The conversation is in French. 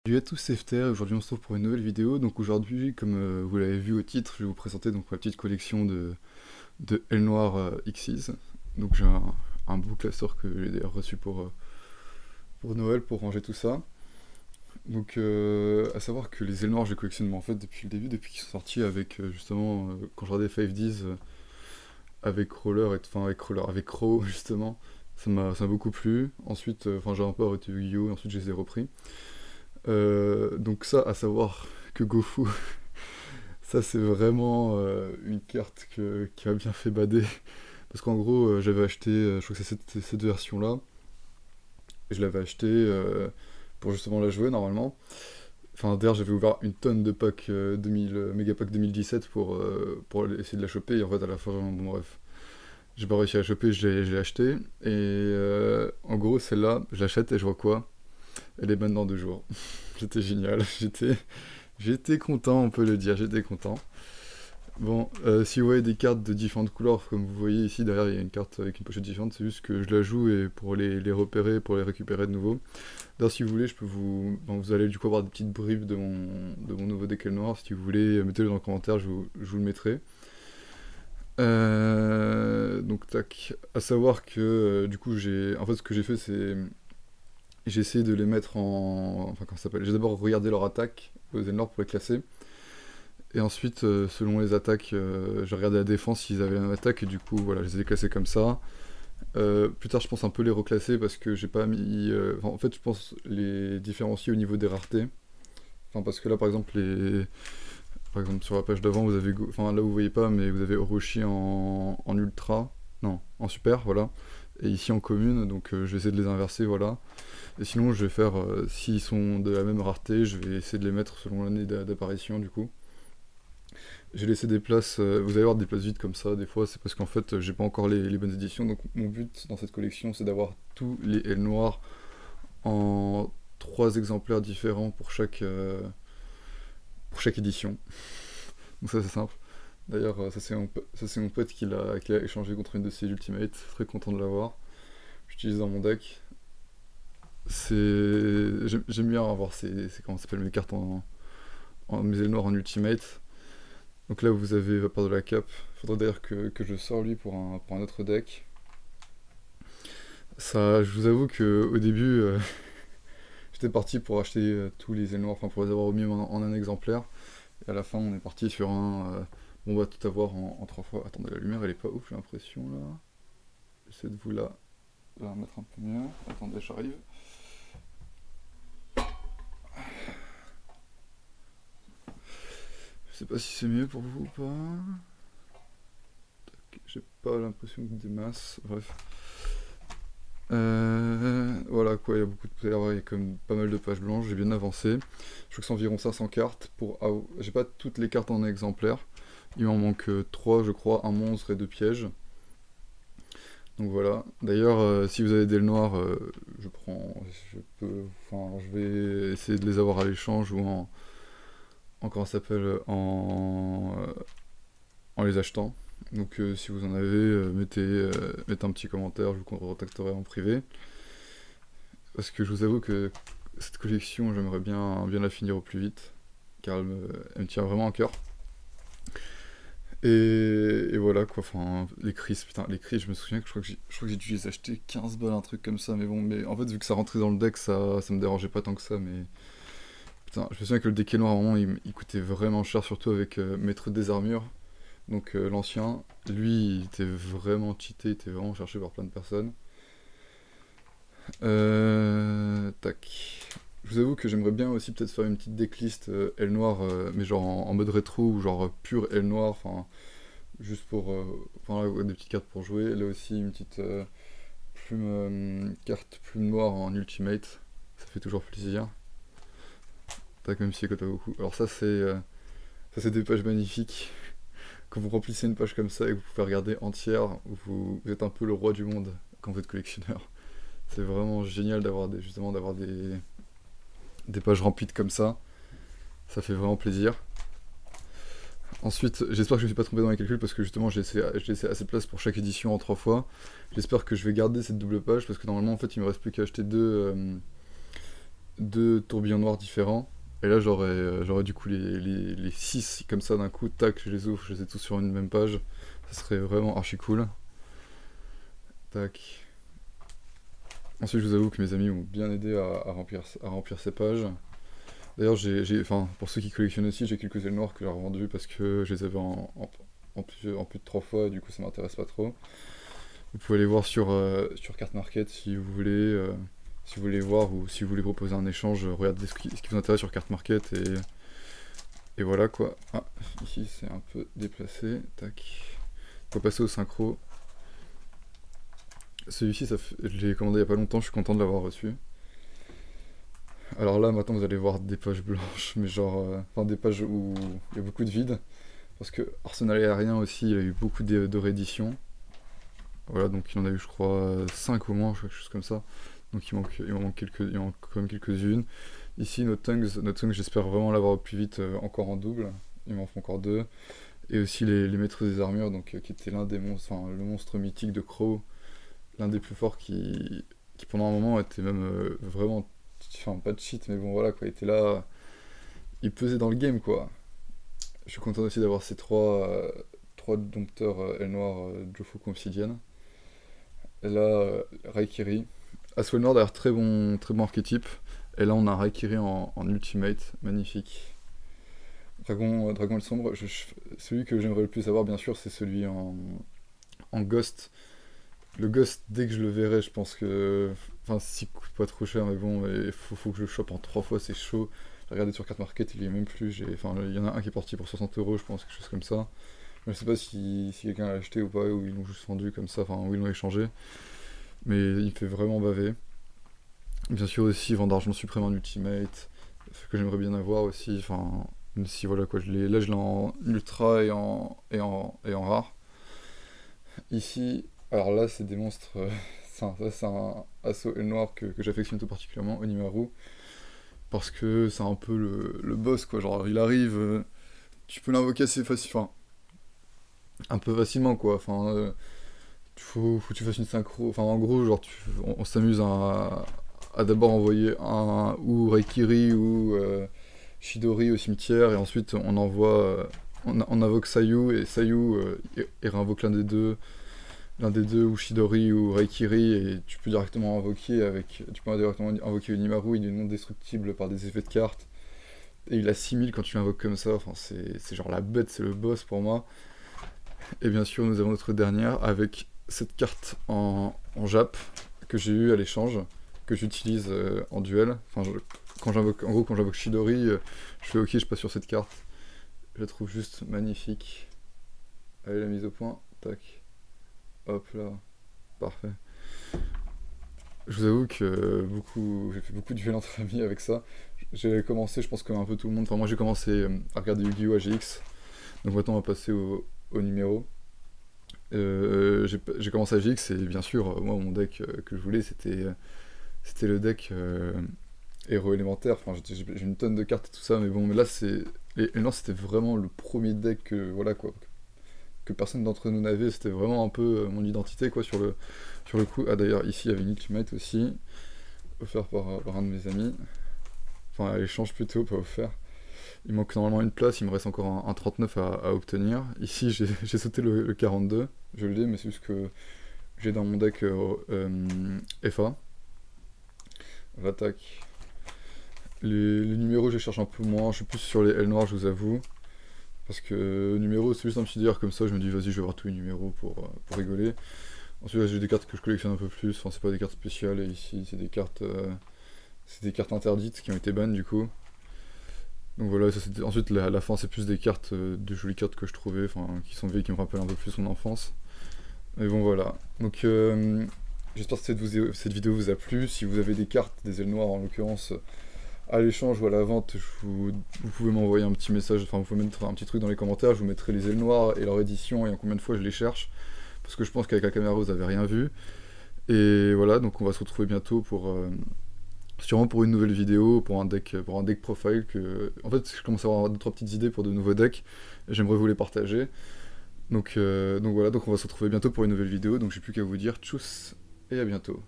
Salut à tous, c'est FTR, et aujourd'hui on se retrouve pour une nouvelle vidéo. Donc aujourd'hui, comme vous l'avez vu au titre, je vais vous présenter donc ma petite collection de L Noir Xyz. Donc j'ai un beau classeur que j'ai d'ailleurs reçu pour Noël pour ranger tout ça. Donc à savoir que les L Noirs je les collectionne en fait depuis le début, depuis qu'ils sont sortis avec justement quand je regardais 5Ds avec Roller, avec Crow justement, ça m'a beaucoup plu. Ensuite, enfin j'ai un peu arrêté Yu-Gi-Oh! Et ensuite je les ai repris. Donc ça, à savoir que Gofu, ça c'est vraiment une carte qui m'a bien fait bader. Parce qu'en gros, j'avais acheté, je crois que c'est cette version-là, et je l'avais acheté pour justement la jouer normalement. Enfin, d'ailleurs, j'avais ouvert une tonne de packs 2000, Megapack 2017 pour essayer de la choper, et en fait, à la fin, bon bref, j'ai pas réussi à la choper, je l'ai acheté. Et en gros, celle-là, je l'achète et je vois quoi? Elle est bonne dans 2 jours. C'était génial, j'étais content, on peut le dire, j'étais content. Bon, si vous voyez des cartes de différentes couleurs, comme vous voyez ici, derrière il y a une carte avec une pochette différente, c'est juste que je la joue et pour les repérer, pour les récupérer de nouveau. D'ailleurs, si vous voulez, je peux vous... Bon, vous allez du coup avoir des petites bribes de mon nouveau deck noir, si vous voulez, mettez-le dans les commentaires, je vous le mettrai. Donc tac, à savoir que du coup en fait ce que j'ai fait c'est j'ai essayé de les mettre en... Enfin, comment ça s'appelle? J'ai d'abord regardé leur attaque aux Elnor pour les classer. Et ensuite, selon les attaques, j'ai regardé la défense s'ils avaient la même attaque. Et du coup, voilà, je les ai classés comme ça. Plus tard, je pense un peu les reclasser parce que j'ai pas mis... enfin, en fait, je pense les différencier au niveau des raretés. Enfin, parce que là, par exemple, par exemple sur la page d'avant, vous avez... Enfin, là, vous voyez pas, mais vous avez Orochi en ultra. Non, en super, voilà. Et ici en commune, donc je vais essayer de les inverser, voilà. Et sinon, je vais faire, s'ils sont de la même rareté, je vais essayer de les mettre selon l'année d'apparition, du coup. J'ai laissé des places, vous allez avoir des places vides comme ça, des fois, c'est parce qu'en fait, j'ai pas encore les bonnes éditions. Donc, mon but dans cette collection, c'est d'avoir tous les L noirs en 3 exemplaires différents pour chaque édition. Donc, ça, c'est simple. D'ailleurs, ça, c'est mon pote qui l'a échangé contre une de ses Ultimates. Très content de l'avoir. J'utilise dans mon deck. J'aime bien avoir comment ça s'appelle, mes cartes mes ailes noires en ultimate. Donc là vous avez Vapeur de la Cape. Faudrait d'ailleurs que je sors lui pour un autre deck. Ça, je vous avoue que au début j'étais parti pour acheter tous les ailes noires, enfin pour les avoir au mieux en un exemplaire. Et à la fin on est parti sur on va tout avoir en 3 fois. Attendez, la lumière elle est pas ouf, j'ai l'impression là. J'essaie de vous la mettre un peu mieux. Attendez, j'arrive. Je sais pas si c'est mieux pour vous ou pas. J'ai pas l'impression que des masses. Bref. Voilà quoi, il y a beaucoup de. Il y a quand même pas mal de pages blanches, j'ai bien avancé. Je crois que c'est environ 500 cartes. J'ai pas toutes les cartes en exemplaire. Il m'en manque 3, je crois, un monstre et 2 pièges. Donc voilà. D'ailleurs, si vous avez des noirs, je prends. Je peux. Enfin, je vais essayer de les avoir à l'échange ou comment ça s'appelle en les achetant. Donc si vous en avez, mettez un petit commentaire, je vous contacterai en privé. Parce que je vous avoue que cette collection, j'aimerais bien la finir au plus vite, car elle me tient vraiment à cœur. Et voilà quoi, enfin, les crises, putain, les crises, je me souviens que je crois que j'ai dû les acheter 15 balles, un truc comme ça, mais bon, mais en fait, vu que ça rentrait dans le deck, ça me dérangeait pas tant que ça, mais putain, je me souviens que le deck noir, à un moment, il coûtait vraiment cher, surtout avec Maître des Armures. Donc l'ancien, lui, il était vraiment cheaté, il était vraiment cherché par plein de personnes. Tac. Je vous avoue que j'aimerais bien aussi peut-être faire une petite decklist L noir, mais genre en mode rétro ou genre pur L noir, enfin juste pour, enfin là, ouais, des petites cartes pour jouer. Là aussi une petite carte plume noire en ultimate, ça fait toujours plaisir. Tac, même si elle coûte pas beaucoup. Alors ça c'est des pages magnifiques. Quand vous remplissez une page comme ça et que vous pouvez regarder entière, vous êtes un peu le roi du monde quand vous êtes collectionneur. C'est vraiment génial justement d'avoir des pages remplies comme ça fait vraiment plaisir. Ensuite, j'espère que je ne me suis pas trompé dans les calculs parce que justement j'ai laissé assez de place pour chaque édition en 3 fois. J'espère que je vais garder cette double page parce que normalement en fait il me reste plus qu'à acheter 2 tourbillons noirs différents. Et là, j'aurais du coup les 6 comme ça d'un coup, tac, je les ouvre, je les ai tous sur une même page. Ça serait vraiment archi cool. Tac. Ensuite, je vous avoue que mes amis m'ont bien aidé à remplir ces pages. D'ailleurs, enfin, pour ceux qui collectionnent aussi, j'ai quelques ailes noires que j'ai revendues parce que je les avais en plus de 3 fois, et du coup ça m'intéresse pas trop. Vous pouvez aller voir sur Card Market si vous voulez voir ou si vous voulez proposer un échange, regardez ce qui vous intéresse sur Card Market et voilà quoi. Ah, ici c'est un peu déplacé, tac. On va passer au synchro. Celui-ci, je l'ai commandé il y a pas longtemps, je suis content de l'avoir reçu. Alors là, maintenant, vous allez voir des pages blanches, mais genre, enfin des pages où il y a beaucoup de vide, parce que Arsenal Aérien aussi, il a eu beaucoup de rééditions. Voilà, donc il en a eu, je crois, 5 au moins, quelque chose comme ça. Donc il manque quand même quelques-unes. Ici, nos tongues, j'espère vraiment l'avoir au plus vite, encore en double. Il m'en faut encore 2. Et aussi les maîtres des armures, donc qui était l'un des monstres, enfin le monstre mythique de Crow, l'un des plus forts qui pendant un moment était même vraiment, enfin pas de cheat, mais bon voilà quoi, il était là, il pesait dans le game quoi. Je suis content aussi d'avoir ces trois dompteurs ailes noires Jofuku Obsidian. Et là, Raikiri. Aswell Nord a l'air très bon archétype. Et là, on a un Raikiri en ultimate, magnifique. Dragon le sombre, celui que j'aimerais le plus avoir, bien sûr, c'est celui en Ghost. Le Ghost, dès que je le verrai, je pense que. Enfin, s'il coûte pas trop cher, mais bon, il faut que je le chope en 3 fois, c'est chaud. J'ai regardé sur Card Market, il y est même plus. Enfin, il y en a un qui est parti pour 60 €, je pense, quelque chose comme ça. Je sais pas si quelqu'un l'a acheté ou pas, ou ils l'ont juste vendu comme ça, enfin, ou ils l'ont échangé. Mais il fait vraiment baver. Bien sûr aussi, Vent d'Argent Suprême en Ultimate, que j'aimerais bien avoir aussi, enfin, même si voilà quoi, là je l'ai en Ultra et en Rare. Ici, alors là c'est des monstres, c'est un assaut aile noir que j'affectionne tout particulièrement, Onimaru, parce que c'est un peu le boss quoi, genre il arrive, tu peux l'invoquer assez facilement, enfin, un peu facilement quoi, enfin, faut que tu fasses une synchro, enfin en gros genre on s'amuse à d'abord envoyer un ou Raikiri ou Chidori au cimetière et ensuite on envoie on invoque Sayu et Sayu il réinvoque l'un des deux ou Chidori ou Raikiri et tu peux directement invoquer Unimaru, il est non destructible par des effets de cartes et il a 6000 quand tu l'invoques comme ça, enfin c'est genre la bête, c'est le boss pour moi. Et bien sûr nous avons notre dernière avec cette carte en Jap que j'ai eu à l'échange, que j'utilise en duel. Enfin, quand j'invoque Chidori, je fais ok, je passe sur cette carte. Je la trouve juste magnifique. Allez, la mise au point, tac. Hop là, parfait. Je vous avoue que j'ai fait beaucoup de duels entre amis avec ça. J'ai commencé, je pense comme un peu tout le monde, enfin moi j'ai commencé à regarder Yu-Gi-Oh! AGX. Donc maintenant on va passer au numéro. J'ai commencé à GX et bien sûr, moi mon deck que je voulais c'était le deck héros élémentaire. Enfin, j'ai une tonne de cartes et tout ça, mais bon, mais là non, c'était vraiment le premier deck voilà quoi, que personne d'entre nous n'avait. C'était vraiment un peu mon identité quoi sur le coup. Ah d'ailleurs ici il y avait une ultimate aussi offert par un de mes amis. Enfin à l'échange plutôt, pas offert. Il manque normalement une place, il me reste encore un 39 à obtenir. Ici, j'ai sauté le 42, je l'ai, mais c'est juste que j'ai dans mon deck FA. L'attaque. Les numéros, je les cherche un peu moins, je suis plus sur les L noirs, je vous avoue. Parce que numéro, c'est juste un petit délire comme ça, je me dis, vas-y, je vais voir tous les numéros pour rigoler. Ensuite, là, j'ai des cartes que je collectionne un peu plus, enfin, c'est pas des cartes spéciales, et ici, c'est des cartes interdites qui ont été bannes du coup. Donc voilà, ensuite la fin c'est plus des cartes, de jolies cartes que je trouvais, enfin qui me rappellent un peu plus mon enfance. Mais bon voilà. Donc j'espère que cette vidéo vous a plu. Si vous avez des cartes, des ailes noires en l'occurrence, à l'échange ou à la vente, vous pouvez m'envoyer un petit message, enfin vous pouvez mettre un petit truc dans les commentaires, je vous mettrai les ailes noires et leur édition et en combien de fois je les cherche. Parce que je pense qu'avec la caméra vous avez rien vu. Et voilà, donc on va se retrouver bientôt sûrement pour une nouvelle vidéo, pour un deck profile en fait je commence à avoir 2-3 petites idées pour de nouveaux decks et j'aimerais vous les partager. Donc voilà, donc on va se retrouver bientôt pour une nouvelle vidéo, donc j'ai plus qu'à vous dire tchuss et à bientôt.